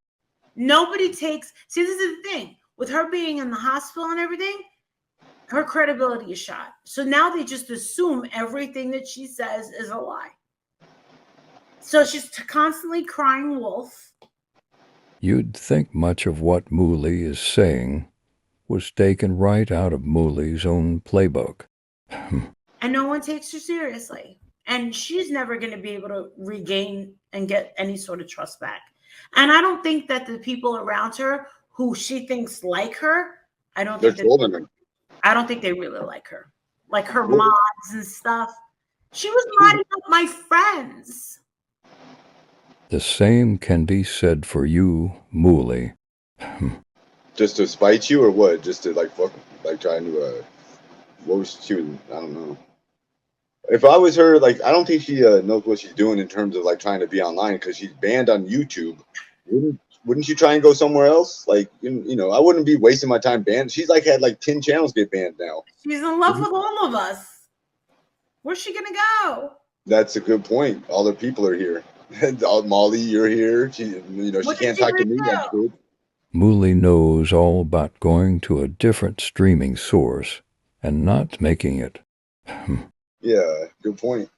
Nobody takes. See, this is the thing. With her being in the hospital and everything, her credibility is shot. So now they just assume everything that she says is a lie. So she's constantly crying wolf.
You'd think much of what MooLLy is saying was taken right out of MooLLy's own playbook.
And no one takes her seriously. And she's never going to be able to regain and get any sort of trust back. And I don't think that the people around her who she thinks like her, I don't think they really like her. Like her mods and stuff. She was modding up my friends.
The same can be said for you, MooLLy.
Just to spite you or what? Just to like fuck, like trying to what was she was? I don't know. If I was her, like, I don't think she knows what she's doing in terms of like trying to be online, because she's banned on YouTube. Wouldn't you try and go somewhere else? Like, you know, I wouldn't be wasting my time banned. She's like had like 10 channels get banned now.
She's in love with all of us. Where's she gonna go?
That's a good point. All the people are here. Molly, you're here. She can't talk to me. That's good.
MooLLy knows all about going to a different streaming source and not making it.
Yeah, good point.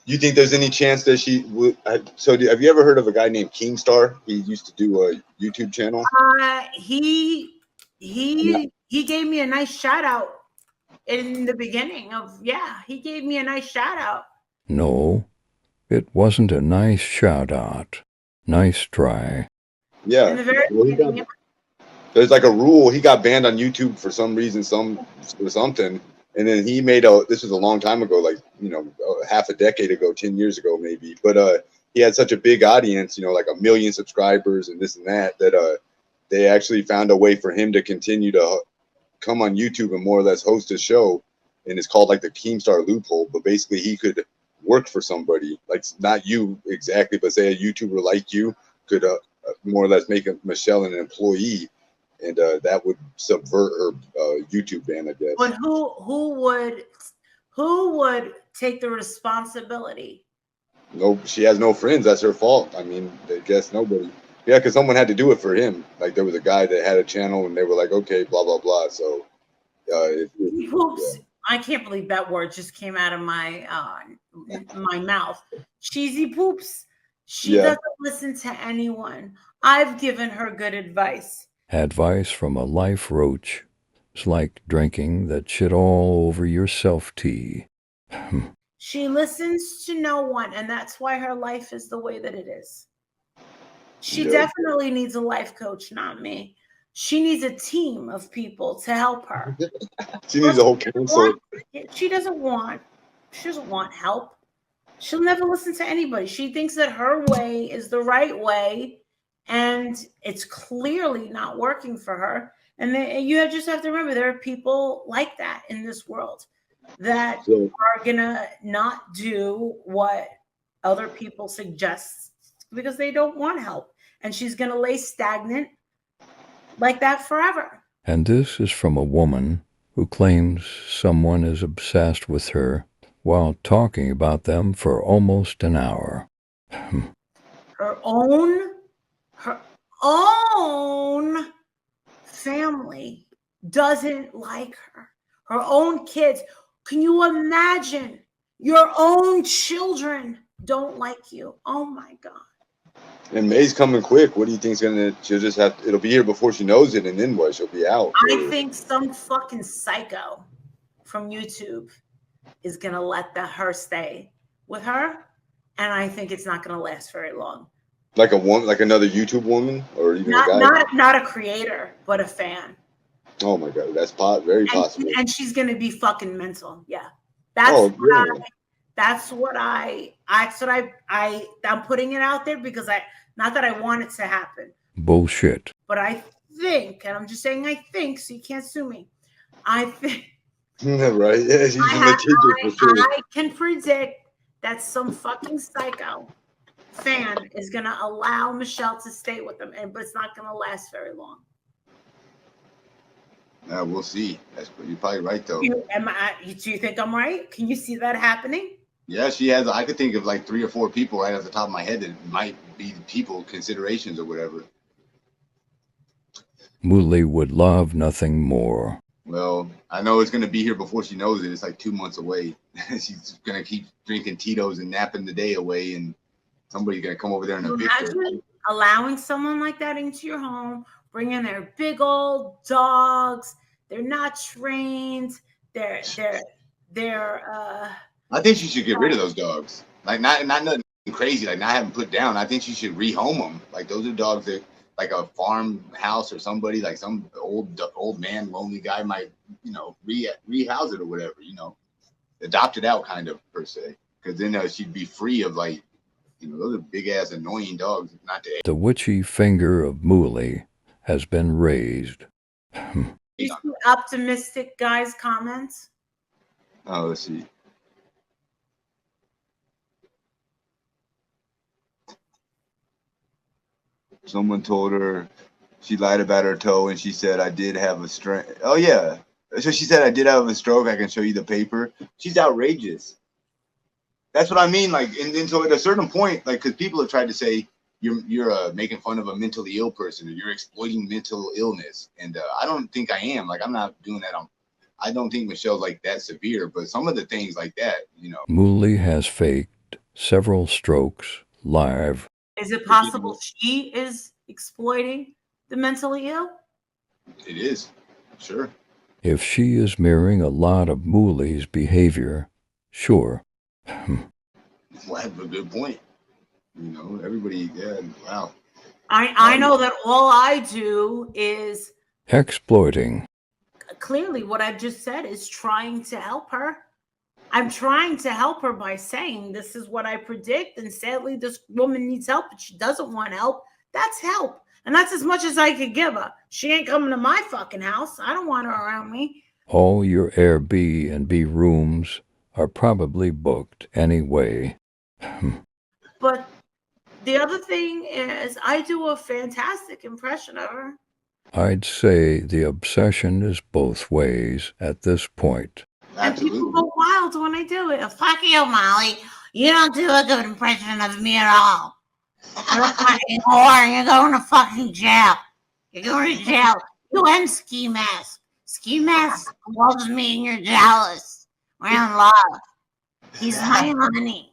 You think there's any chance that she would? So, have you ever heard of a guy named Keemstar? He used to do a YouTube channel.
He gave me a nice shout out in the beginning of he gave me a nice shout out.
No, it wasn't a nice shout out. Nice try.
Yeah.
In the very beginning,
there's like a rule. He got banned on YouTube for some reason, something. And then he made this was a long time ago, like, half a decade ago, 10 years ago, maybe. But he had such a big audience, like 1 million subscribers and this and that they actually found a way for him to continue to come on YouTube and more or less host a show. And it's called like the Keemstar loophole. But basically he could work for somebody, like not you exactly, but say a YouTuber like you could more or less make Michelle an employee. And that would subvert her YouTube ban, I guess.
But who would take the responsibility?
No, she has no friends. That's her fault. I mean, I guess nobody. Yeah, because someone had to do it for him. Like there was a guy that had a channel, and they were like, "Okay, blah blah blah." So,
Oops. I can't believe that word just came out of my mouth. Cheesy poops. She doesn't listen to anyone. I've given her good advice.
Advice from a life roach is like drinking that shit all over your self-tea.
She listens to no one, and that's why her life is the way that it is. She definitely needs a life coach, not me. She needs a team of people to help her.
She needs a whole council.
She doesn't want help. She'll never listen to anybody. She thinks that her way is the right way, and it's clearly not working for her. And you just have to remember, there are people like that in this world that are gonna not do what other people suggest because they don't want help. And she's gonna lay stagnant like that forever.
And this is from a woman who claims someone is obsessed with her while talking about them for almost an hour.
Her own family doesn't like her. Her own kids. Can you imagine? Your own children don't like you. Oh my God.
And May's coming quick. What do you think's she'll just it'll be here before she knows it, and then what? She'll be out.
I think some fucking psycho from YouTube is gonna let her stay with her. And I think it's not gonna last very long.
Like a woman, like another YouTube woman, or even a guy.
Not a creator, but a fan.
Oh my god, that's very possible.
And she's gonna be fucking mental. Yeah,
Oh,
that's what I'm putting it out there because not that I want it to happen.
Bullshit.
But I think, and I'm just saying I think, so you can't sue me. I think.
Right? Yeah, she's litigious for sure.
I can predict that some fucking psycho fan is gonna allow Michelle to stay with them, but it's not gonna last very long.
We'll see. You're probably right though.
Do you think I'm right? Can you see that happening?
Yeah, she has. I could think of like 3 or 4 people right off the top of my head that might be people considerations or whatever.
MooLLy would love nothing more.
Well, I know it's gonna be here before she knows it. It's like 2 months away. She's gonna keep drinking Tito's and napping the day away, and somebody's gonna come over there and evict her.
Imagine allowing someone like that into your home, bringing their big old dogs. They're not trained. They're
I think she should get rid of those dogs. Like not nothing crazy. Like not have them put down. I think she should rehome them. Like those are dogs that like a farmhouse or somebody like some old man, lonely guy might rehouse it or whatever. Adopt it out kind of per se. Because then she'd be free of like those are big ass annoying dogs. Not to
the witchy finger of MooLLy has been raised.
You see optimistic guys' comments?
Oh, let's see. Someone told her she lied about her toe, and she said, "I did have a stroke." Oh yeah, so she said, "I did have a stroke. I can show you the paper." She's outrageous. That's what I mean. Like, and then so at a certain point, like, because people have tried to say you're making fun of a mentally ill person or you're exploiting mental illness, and I don't think I am. Like, I'm not doing that. I don't think Michelle's like that severe, but some of the things like that,
MooLLy has faked several strokes live.
Is it possible she is exploiting the mentally ill?
It is, sure.
If she is mirroring a lot of MooLLy's behavior, sure.
Well, that's a good point. Everybody, yeah, wow.
I know that all I do is
exploiting.
Clearly, what I've just said is trying to help her. I'm trying to help her by saying this is what I predict, and sadly, this woman needs help, but she doesn't want help. That's help, and that's as much as I could give her. She ain't coming to my fucking house. I don't want her around me.
All your Airbnb rooms are probably booked anyway.
But the other thing is, I do a fantastic impression of her.
I'd say the obsession is both ways at this point.
And people go wild when I do it. Fuck you, Molly. You don't do a good impression of me at all. You're a fucking whore. You're going to fucking jail. You're going to jail. You and Ski Mask. Ski Mask loves me and you're jealous. We're in love. He's my honey.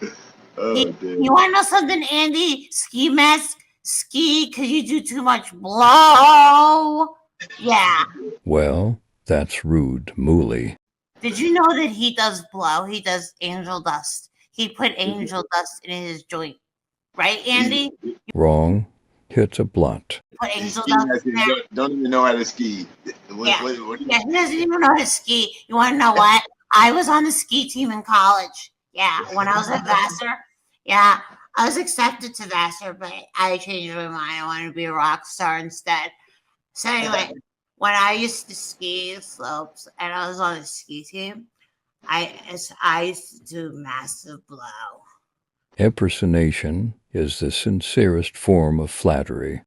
You want to know something, AnDy? Ski Mask, ski because you do too much blow. Yeah.
Well, that's rude, MooLLy.
Did you know that he does blow? He does angel dust. He put angel dust in his joint. Right, AnDy?
Wrong. It's a blunt.
Put angel dust in there.
Don't even know how to ski.
Yeah, he doesn't even know how to ski. You want to know what? I was on the ski team in college. Yeah, when I was at Vassar. Yeah, I was accepted to Vassar, but I changed my mind. I wanted to be a rock star instead. So anyway, when I used to ski slopes and I was on the ski team, I used to do massive blow.
Impersonation is the sincerest form of flattery.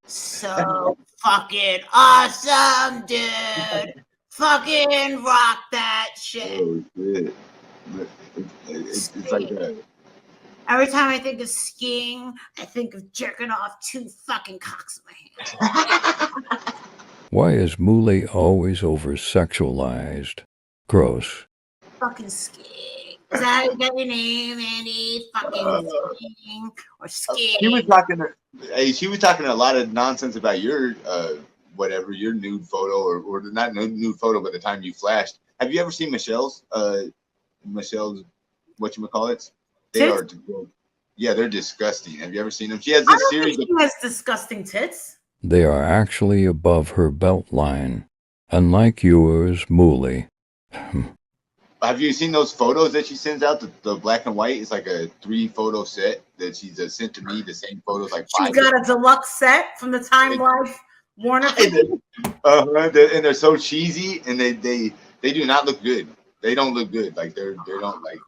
So fucking awesome, dude. Fucking rock that shit.
Oh, shit. It's like that.
Every time I think of skiing, I think of jerking off 2 fucking cocks in my hand.
Why is MooLLy always over-sexualized? Gross.
Fucking skiing. Is that your name, AnDy? Fucking skiing or skiing?
She was talking a lot of nonsense about your whatever, your nude photo or not nude photo, but the time you flashed. Have you ever seen Michelle's whatchamacallits? They are Yeah, they're disgusting. Have you ever seen them? She has
I
this
don't
series
think
of.
she has disgusting tits.
They are actually above her belt line. Unlike yours, MooLLy.
Have you seen those photos that she sends out? The black and white. It's like a 3-photo set that she's sent to me. The same photos, like
She's
5.
got a deluxe set from the Time Life Warner.
And they're so cheesy, and they do not look good. They don't look good. Like they don't like.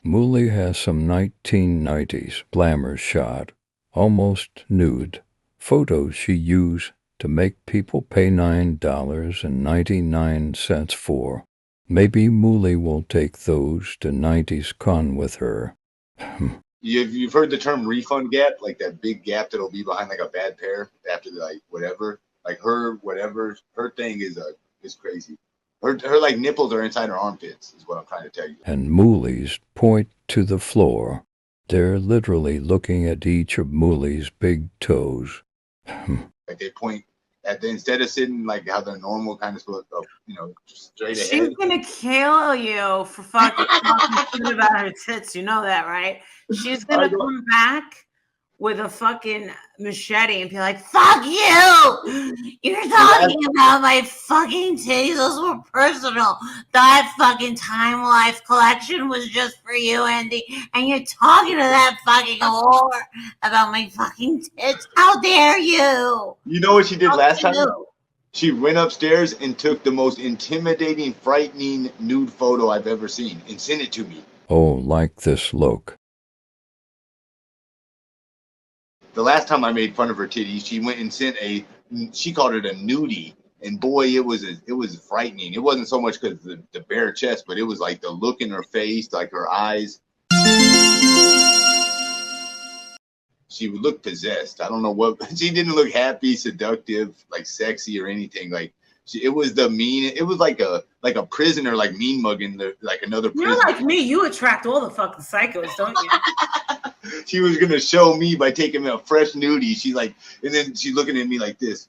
MooLLy has some 1990s glamour shot, almost nude, photos she used to make people pay $9.99 for. Maybe MooLLy will take those to 90s con with her.
You've heard the term refund gap, like that big gap that'll be behind like a bad pair after like whatever, like her thing is crazy. Her like nipples are inside her armpits is what I'm trying to tell you.
And MooLLy's point to the floor. They're literally looking at each of MooLLy's big toes.
Like they point at instead of sitting like how they're normal kind of straight ahead.
She's gonna kill you for fucking talking shit about her tits. You know that, right? She's gonna come back with a fucking machete and be like, "Fuck you! You're talking about my fucking titties. Those were personal. That fucking Time Life collection was just for you, AnDy. And you're talking to that fucking whore about my fucking tits. How dare you?"
You know what she did last time? She went upstairs and took the most intimidating, frightening nude photo I've ever seen and sent it to me.
Oh, like this look.
The last time I made fun of her titties, she went and sent she called it a nudie. And boy, it was frightening. It wasn't so much because the bare chest, but it was like the look in her face, like her eyes. She would look possessed. I don't know what. She didn't look happy, seductive, like sexy or anything. Like it was the mean. It was like a prisoner, like mean mugging like another prisoner.
You're like me. You attract all the fucking psychos, don't you?
She was gonna show me by taking me a fresh nudie. She's like, and then she's looking at me like this.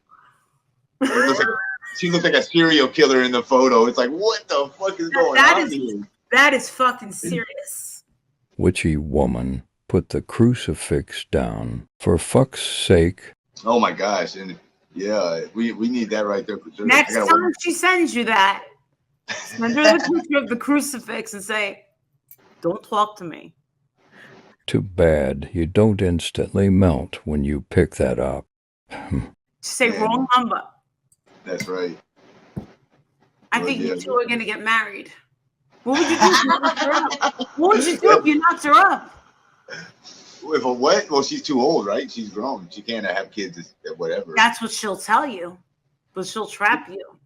She looks like a serial killer in the photo. It's like, what the fuck is going on here?
That is fucking serious.
Witchy woman, put the crucifix down. For fuck's sake.
Oh my gosh. And yeah, we need that right there for sure.
Next time she sends you that, send her the picture of the crucifix and say, "Don't talk to me."
Too bad you don't instantly melt when you pick that up.
Say wrong number.
That's right.
I think you two are going to get married. What would you do if you knocked her up? What would you do if you knocked her up?
If a what? Well, she's too old, right? She's grown. She can't have kids, whatever.
That's what she'll tell you. But she'll trap you.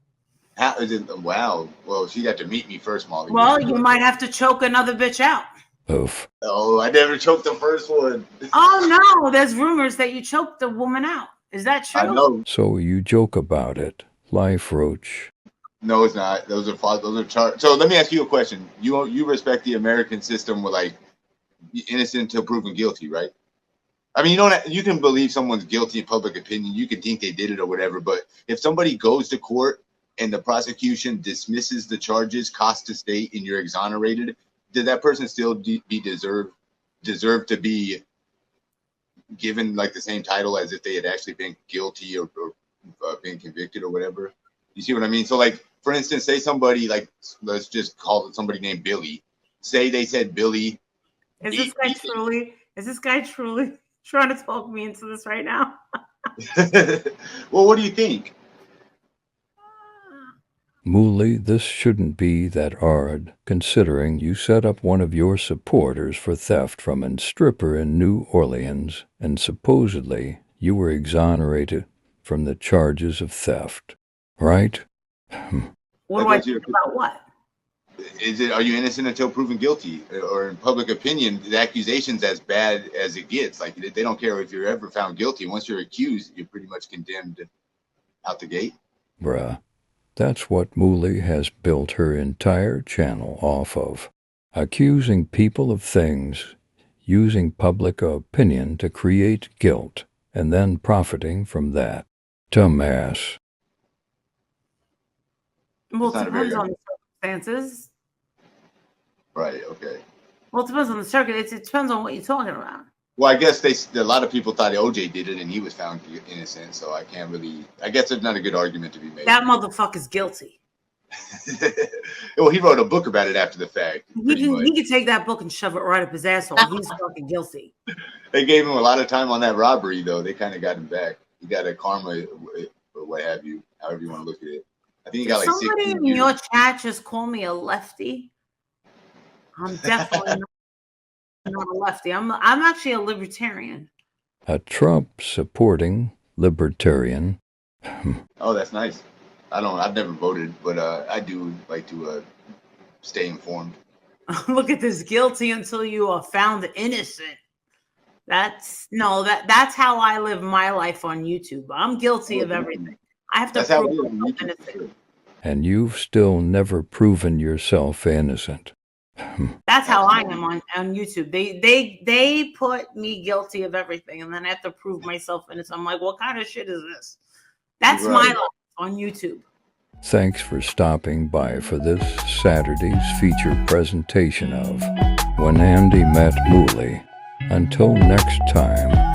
How is it? Wow. Well, she'd have to meet me first, MooLLy.
Well, you might have to choke another bitch out.
Oof.
Oh, I never choked the first one.
Oh, no. There's rumors that you choked the woman out. Is that true?
I know.
So you joke about it. Life, Roach.
No, it's not. Those are charged. So let me ask you a question. You respect the American system with like innocent until proven guilty, right? I mean, you can believe someone's guilty in public opinion. You can think they did it or whatever. But if somebody goes to court and the prosecution dismisses the charges, cost to state, and you're exonerated, did that person still deserve to be given like the same title as if they had actually been guilty or been convicted or whatever? You see what I mean? So like, for instance, say somebody like, let's just call it somebody named Billy. Say they said Billy.
Is this guy truly trying to talk me into this right now?
Well, what do you think?
MooLLy, this shouldn't be that hard, considering you set up one of your supporters for theft from a stripper in New Orleans, and supposedly you were exonerated from the charges of theft, right?
What do I think about what?
Are you innocent until proven guilty? Or in public opinion, the accusation's as bad as it gets. Like, they don't care if you're ever found guilty. Once you're accused, you're pretty much condemned out the gate.
Bruh. That's what MooLLy has built her entire channel off of. Accusing people of things, using public opinion to create guilt, and then profiting from that. Dumbass.
Well, it depends on the circumstances.
Right, okay.
Well, it depends on the circuit. It depends on what you're talking about.
Well, I guess a lot of people thought OJ did it and he was found innocent. So I can't really. I guess it's not a good argument to be made.
That motherfucker's guilty.
Well, he wrote a book about it after the fact.
He could take that book and shove it right up his asshole. He's fucking guilty.
They gave him a lot of time on that robbery, though. They kind of got him back. He got a karma or what have you, however you want to look at it. I think he got like
somebody in your chat just called me a lefty. I'm definitely not a lefty. I'm actually a libertarian.
A Trump-supporting libertarian.
Oh, that's nice. I've never voted, but I do like to stay informed.
Look at this, guilty until you are found innocent. That's how I live my life on YouTube. I'm guilty of everything. I have to prove myself innocent.
And you've still never proven yourself innocent.
That's how I am on YouTube. They put me guilty of everything, and then I have to prove myself innocent. I'm like, what kind of shit is this? That's my life on YouTube.
Thanks for stopping by for this Saturday's featured presentation of When AnDy Met MooLLy. Until next time.